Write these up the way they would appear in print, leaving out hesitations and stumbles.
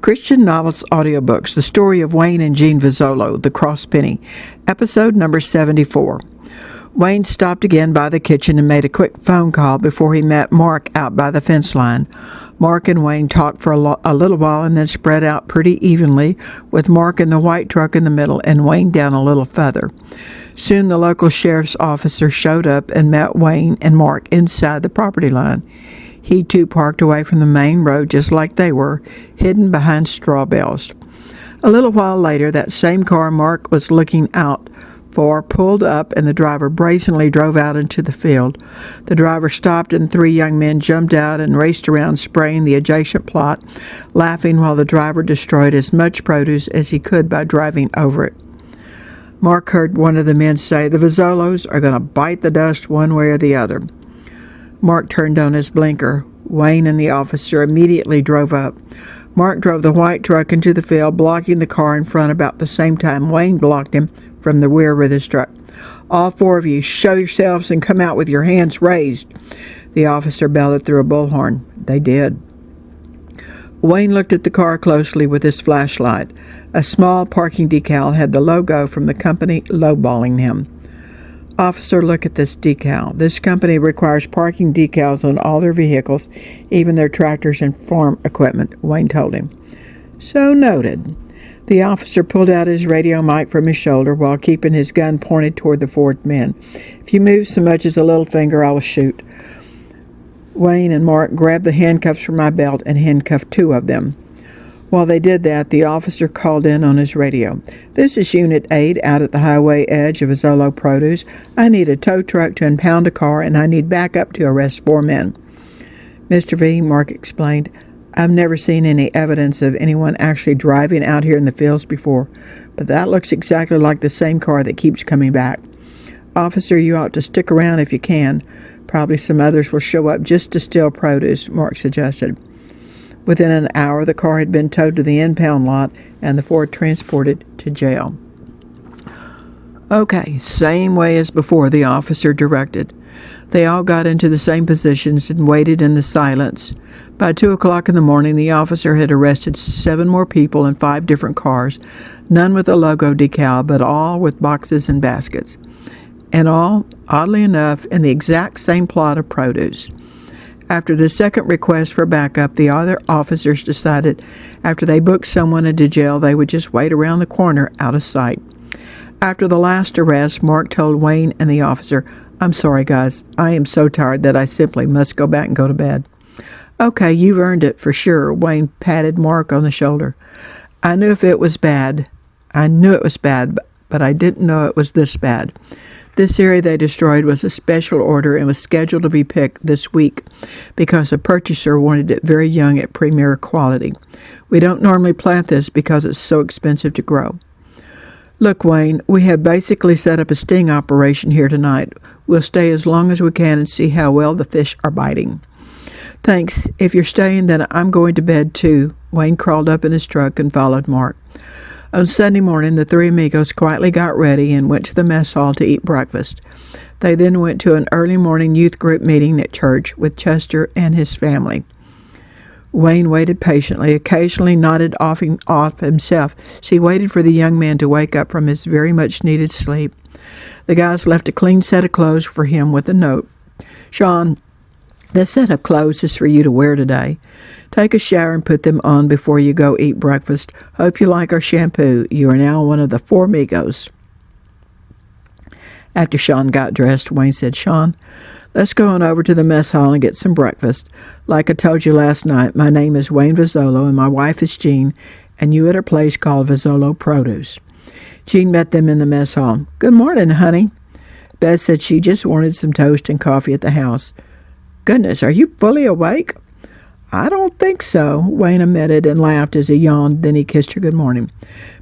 Christian Novels Audiobooks, The Story of Wayne and Jean Vozzolo, The Cross Penny, episode number 74. Wayne stopped again by the kitchen and made a quick phone call before he met Mark out by the fence line. Mark and Wayne talked for a little while and then spread out pretty evenly, with Mark in the white truck in the middle and Wayne down a little further. Soon the local sheriff's officer showed up and met Wayne and Mark inside the property line. He too parked away from the main road just like they were, hidden behind straw bales. A little while later, that same car Mark was looking out for pulled up and the driver brazenly drove out into the field. The driver stopped and three young men jumped out and raced around spraying the adjacent plot, laughing while the driver destroyed as much produce as he could by driving over it. Mark heard one of the men say, "The Vozzolos are going to bite the dust one way or the other." Mark turned on his blinker. Wayne and the officer immediately drove up. Mark drove the white truck into the field, blocking the car in front about the same time Wayne blocked him from the rear with his truck. "All four of you, show yourselves and come out with your hands raised," the officer bellowed through a bullhorn. They did. Wayne looked at the car closely with his flashlight. A small parking decal had the logo from the company lowballing him. "Officer, look at this decal. This company requires parking decals on all their vehicles, even their tractors and farm equipment," Wayne told him. "So noted." The officer pulled out his radio mic from his shoulder while keeping his gun pointed toward the four men. "If you move so much as a little finger, I will shoot." Wayne and Mark grabbed the handcuffs from my belt and handcuffed two of them. While they did that, the officer called in on his radio. "This is Unit 8 out at the highway edge of Vozzolo Produce. I need a tow truck to impound a car, and I need backup to arrest 4 men. "Mr. V," Mark explained, "I've never seen any evidence of anyone actually driving out here in the fields before, but that looks exactly like the same car that keeps coming back. Officer, you ought to stick around if you can. Probably some others will show up just to steal produce," Mark suggested. Within an hour, the car had been towed to the impound lot and the 4 transported to jail. "Okay, same way as before," the officer directed. They all got into the same positions and waited in the silence. By 2 o'clock in the morning, the officer had arrested 7 more people in 5 different cars, none with a logo decal, but all with boxes and baskets. And all, oddly enough, in the exact same plot of produce. After the second request for backup, the other officers decided after they booked someone into jail, they would just wait around the corner out of sight. After the last arrest, Mark told Wayne and the officer, "I'm sorry, guys. I am so tired that I simply must go back and go to bed." "Okay, you've earned it for sure," Wayne patted Mark on the shoulder. I knew it was bad, but I didn't know it was this bad. This area they destroyed was a special order and was scheduled to be picked this week because a purchaser wanted it very young at premier quality. We don't normally plant this because it's so expensive to grow. "Look, Wayne, we have basically set up a sting operation here tonight. We'll stay as long as we can and see how well the fish are biting." "Thanks. If you're staying, then I'm going to bed too." Wayne crawled up in his truck and followed Mark. On Sunday morning, the 3 amigos quietly got ready and went to the mess hall to eat breakfast. They then went to an early morning youth group meeting at church with Chester and his family. Wayne waited patiently, occasionally nodded off himself as he waited for the young man to wake up from his very much needed sleep. The guys left a clean set of clothes for him with a note. "Sean, this set of clothes is for you to wear today. Take a shower and put them on before you go eat breakfast. Hope you like our shampoo. You are now one of the 4 amigos." After Sean got dressed, Wayne said, "Sean, let's go on over to the mess hall and get some breakfast. Like I told you last night, my name is Wayne Vozzolo and my wife is Jean, and you at a place called Vozzolo Produce." Jean met them in the mess hall. "Good morning, honey." Beth said she just wanted some toast and coffee at the house. "Goodness, are you fully awake?" "I don't think so," Wayne admitted and laughed as he yawned. Then he kissed her good morning.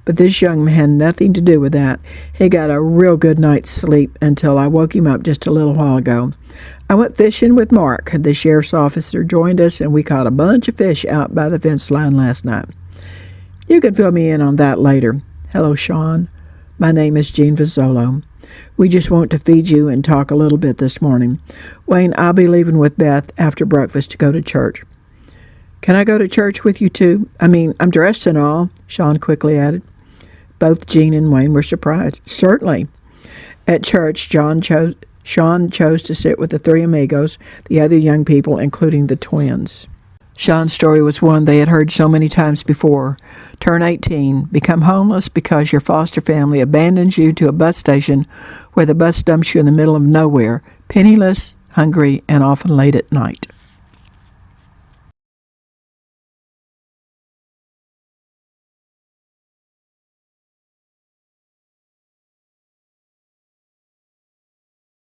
But this young man had nothing to do with that. He got a real good night's sleep until I woke him up just a little while ago. "I went fishing with Mark. The sheriff's officer joined us, and we caught a bunch of fish out by the fence line last night. You can fill me in on that later. Hello, Sean. My name is Jean Vozzolo. We just want to feed you and talk a little bit this morning. Wayne, I'll be leaving with Beth after breakfast to go to church." "Can I go to church with you too? I'm dressed and all," Sean quickly added. Both Jean and Wayne were surprised. "Certainly." At church, Sean chose to sit with the three amigos, the other young people, including the twins. Sean's story was one they had heard so many times before. Turn 18, become homeless because your foster family abandons you to a bus station where the bus dumps you in the middle of nowhere, penniless, hungry, and often late at night.